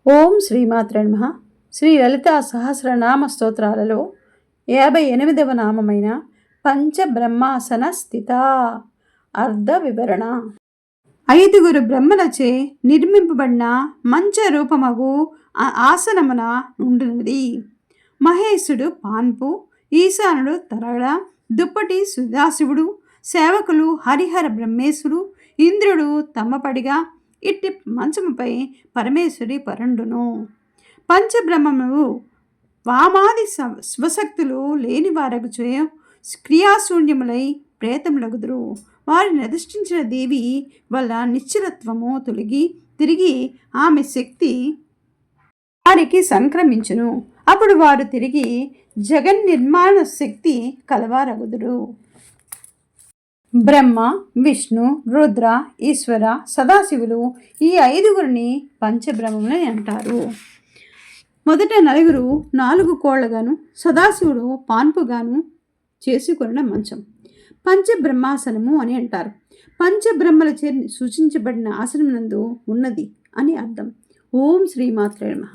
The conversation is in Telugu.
ఓం శ్రీమాత్రే నమః. శ్రీ లలితా సహస్రనామ స్తోత్రాలలో 58వ నామమైన పంచబ్రహ్మాసన స్థిత. అర్ధ వివరణ. 5గురు బ్రహ్మలచే నిర్మింపబడిన మంచ రూపమగు ఆసనమున ఉండునది. మహేశుడు పాన్పు, ఈశానుడు తరగడ, దుప్పటి సదాశివుడు, సేవకులు హరిహర బ్రహ్మేశుడు, ఇంద్రుడు తమ్మపడిగా, ఇట్టి మంచముపై పరమేశ్వరి పరుండును. పంచబ్రహ్మములు వామాది స్వశక్తులు లేని వారకు క్రియాశూన్యములై ప్రేతములగుదురు. వారిని అధిష్ఠించిన దేవి వల్ల నిశ్చలత్వము తొలగి తిరిగి ఆమె శక్తి వారికి సంక్రమించును. అప్పుడు వారు తిరిగి జగన్నిర్మాణ శక్తి కలవారగుదురు. బ్రహ్మ, విష్ణు, రుద్ర, ఈశ్వర, సదాశివులు ఈ 5గురిని పంచబ్రహ్మములని అంటారు. మొదట నలుగురు 4 కోళ్లగాను, సదాశివుడు పాన్పుగాను చేసుకున్న మంచం పంచబ్రహ్మాసనము అని అంటారు. పంచబ్రహ్మలచే సూచించబడిన ఆసనమునందు ఉన్నది అని అర్థం. ఓం శ్రీమాత్రే నమః.